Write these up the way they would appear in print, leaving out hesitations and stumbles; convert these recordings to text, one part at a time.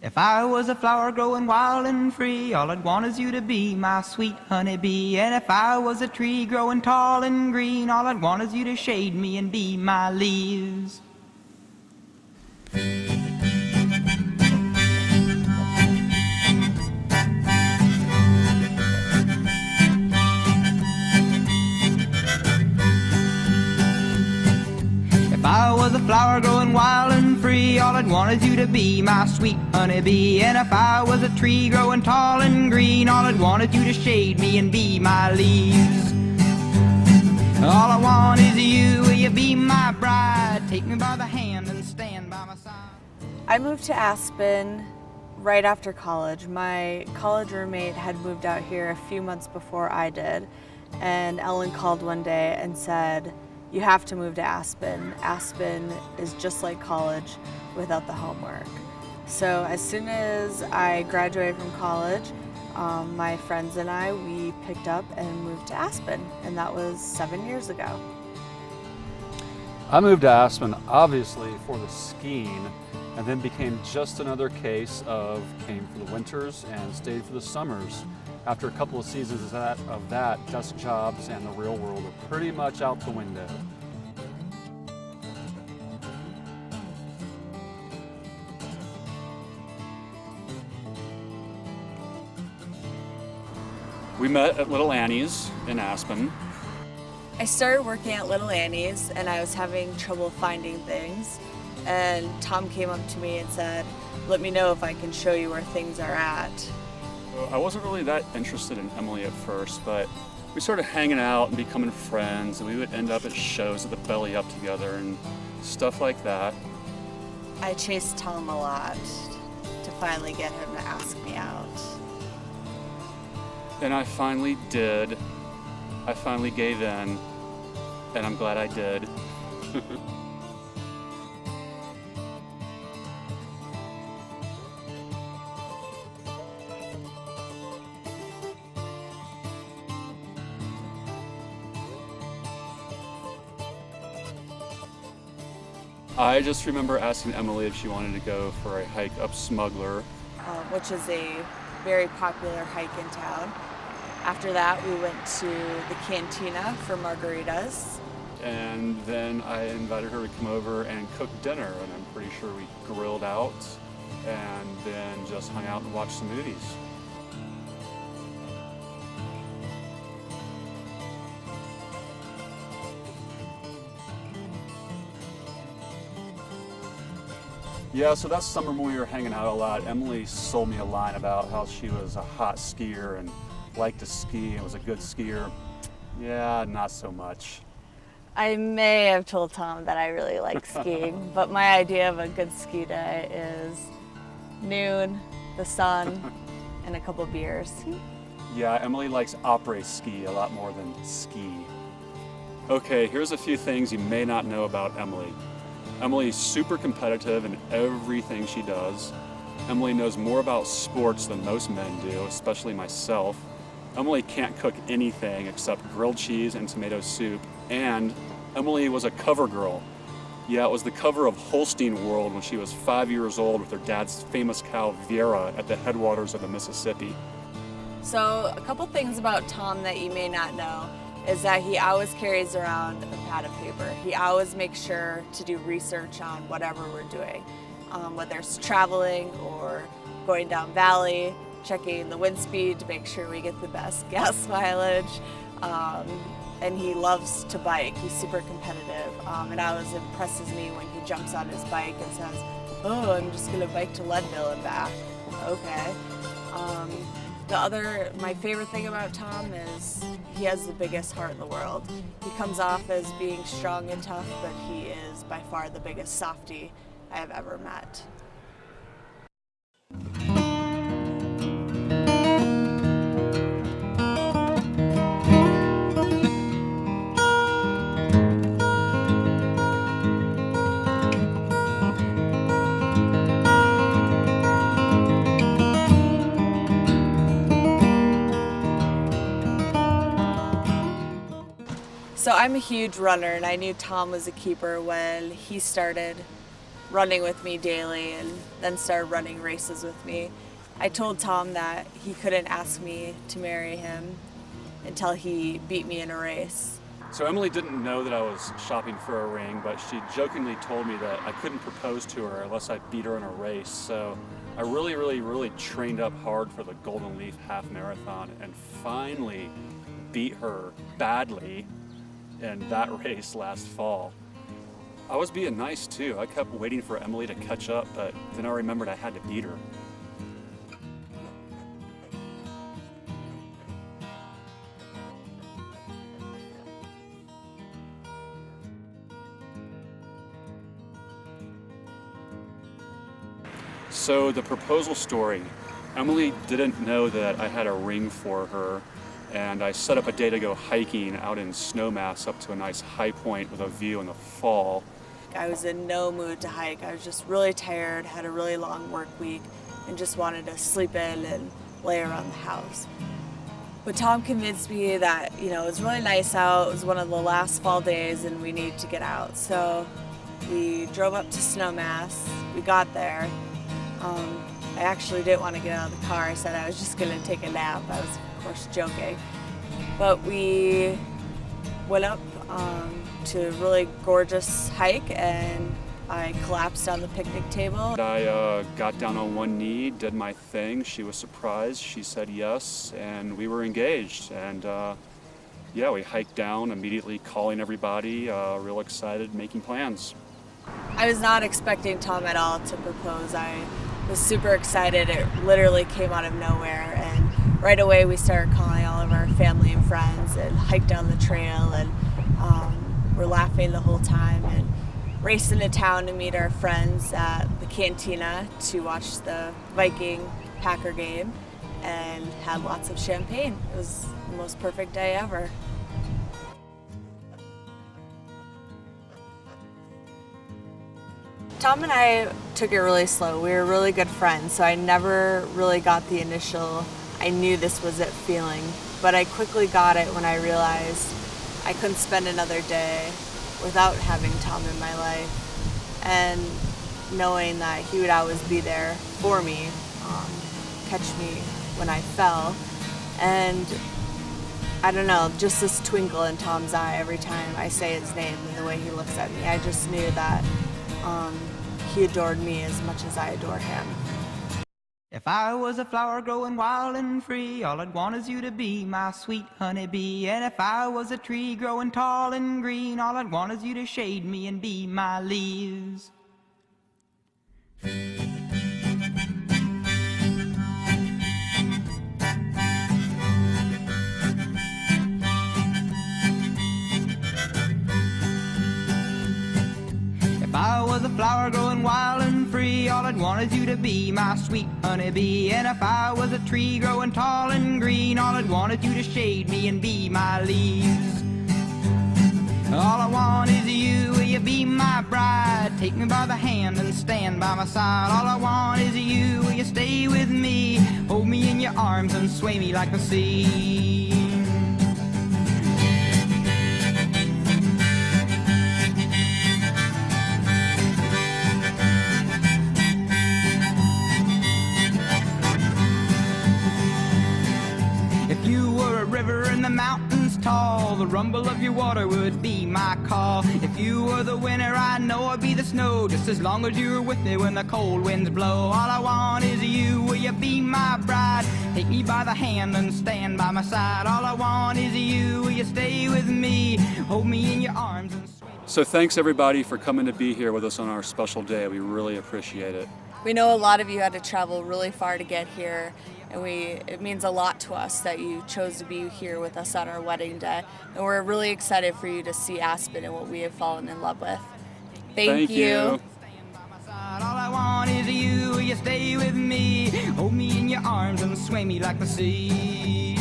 If I was a flower growing wild and free, all I'd want is you to be my sweet honeybee. And if I was a tree growing tall and green, all I'd want is you to shade me and be my leaves. If I was a flower growing wild and free, all I'd want is you to be my sweet honeybee. And if I was a tree growing tall and green, all I'd want is you to shade me and be my leaves. All I want is you, will you be my bride? Take me by the hand and stand by my side. I moved to Aspen right after college. My college roommate had moved out here a few months before I did, and Ellen called one day and said, "You have to move to Aspen. Aspen is just like college without the homework." So as soon as I graduated from college, my friends and I, we picked up and moved to Aspen, and that was 7 years ago. I moved to Aspen obviously for the skiing, and then became just another case of came for the winters and stayed for the summers. After a couple of seasons of that, desk jobs and the real world are pretty much out the window. We met at Little Annie's in Aspen. I started working at Little Annie's and I was having trouble finding things, and Tom came up to me and said, "Let me know if I can show you where things are at." I wasn't really that interested in Emily at first, but we started hanging out and becoming friends, and we would end up at shows at the Belly Up together and stuff like that. I chased Tom a lot to finally get him to ask me out. And I finally did. I finally gave in, and I'm glad I did. I just remember asking Emily if she wanted to go for a hike up Smuggler. Which is a very popular hike in town. After that, we went to the cantina for margaritas. And then I invited her to come over and cook dinner, and I'm pretty sure we grilled out and then just hung out and watched some movies. Yeah, so that summer when we were hanging out a lot, Emily sold me a line about how she was a hot skier and liked to ski and was a good skier. Yeah, not so much. I may have told Tom that I really like skiing, but my idea of a good ski day is noon, the sun, and a couple beers. Yeah, Emily likes après ski a lot more than ski. Okay, here's a few things you may not know about Emily. Emily's super competitive in everything she does. Emily knows more about sports than most men do, especially myself. Emily can't cook anything except grilled cheese and tomato soup. And Emily was a cover girl. Yeah, it was the cover of Holstein World when she was 5 years old with her dad's famous cow, Vera, at the headwaters of the Mississippi. So a couple things about Tom that you may not know is that he always carries around a pad of paper. He always makes sure to do research on whatever we're doing, whether it's traveling or going down valley, checking the wind speed to make sure we get the best gas mileage. And he loves to bike. He's super competitive. It always impresses me when he jumps on his bike and says, "Oh, I'm just gonna bike to Leadville and back." Okay. My favorite thing about Tom is he has the biggest heart in the world. He comes off as being strong and tough, but he is by far the biggest softie I have ever met. So I'm a huge runner, and I knew Tom was a keeper when he started running with me daily and then started running races with me. I told Tom that he couldn't ask me to marry him until he beat me in a race. So Emily didn't know that I was shopping for a ring, but she jokingly told me that I couldn't propose to her unless I beat her in a race. So I really trained up hard for the Golden Leaf Half Marathon and finally beat her badly in that race last fall. I was being nice too. I kept waiting for Emily to catch up, but then I remembered I had to beat her. So the proposal story, Emily didn't know that I had a ring for her, and I set up a day to go hiking out in Snowmass up to a nice high point with a view in the fall. I was in no mood to hike. I was just really tired, had a really long work week, and just wanted to sleep in and lay around the house. But Tom convinced me that, it was really nice out. It was one of the last fall days and we needed to get out. So we drove up to Snowmass. We got there. I actually didn't want to get out of the car. I said I was just going to take a nap. I was, of course, joking. But we went up to a really gorgeous hike, and I collapsed on the picnic table. I got down on one knee, did my thing. She was surprised. She said yes, and we were engaged. And yeah, we hiked down, immediately calling everybody, real excited, making plans. I was not expecting Tom at all to propose. I was super excited. It literally came out of nowhere, and right away we started calling all of our family and friends and hiked down the trail, and we're laughing the whole time and raced into town to meet our friends at the cantina to watch the Viking-Packer game and had lots of champagne. It was the most perfect day ever. Tom and I took it really slow. We were really good friends, so I never really got the initial, I knew this was it feeling. But I quickly got it when I realized I couldn't spend another day without having Tom in my life, and knowing that he would always be there for me, catch me when I fell. And I don't know, just this twinkle in Tom's eye every time I say his name and the way he looks at me, I just knew that he adored me as much as I adore him. If I was a flower growing wild and free, all I'd want is you to be my sweet honeybee. And if I was a tree growing tall and green, all I'd want is you to shade me and be my leaves. If I was a flower growing wild and free, all I'd want is you to be my sweet honeybee. And if I was a tree growing tall and green, all I'd want is you to shade me and be my leaves. All I want is you, will you be my bride? Take me by the hand and stand by my side. All I want is you, will you stay with me? Hold me in your arms and sway me like the sea. If you were a river in the mountains tall, the rumble of your water would be my call. If you were the winter, I know I'd be the snow, just as long as you were with me when the cold winds blow. All I want is you, will you be my bride? Take me by the hand and stand by my side. All I want is you, will you stay with me? Hold me in your arms and sway me. So thanks everybody for coming to be here with us on our special day. We really appreciate it. We know a lot of you had to travel really far to get here, and it means a lot to us that you chose to be here with us on our wedding day. And we're really excited for you to see Aspen and what we have fallen in love with. Thank you. All I want is you, will you stay with me? Hold me in your arms and sway me like the sea.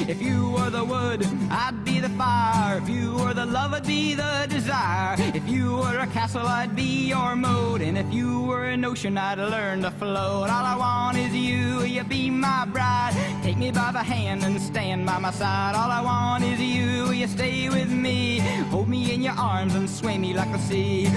If you were the wood, I'd be the fire. If you were the love, I'd be the desire. If you were a castle, I'd be your moat. And if you were an ocean, I'd learn to float. All I want is you, will you be my bride? Take me by the hand and stand by my side. All I want is you, will you stay with me? Hold me in your arms and sway me like the sea.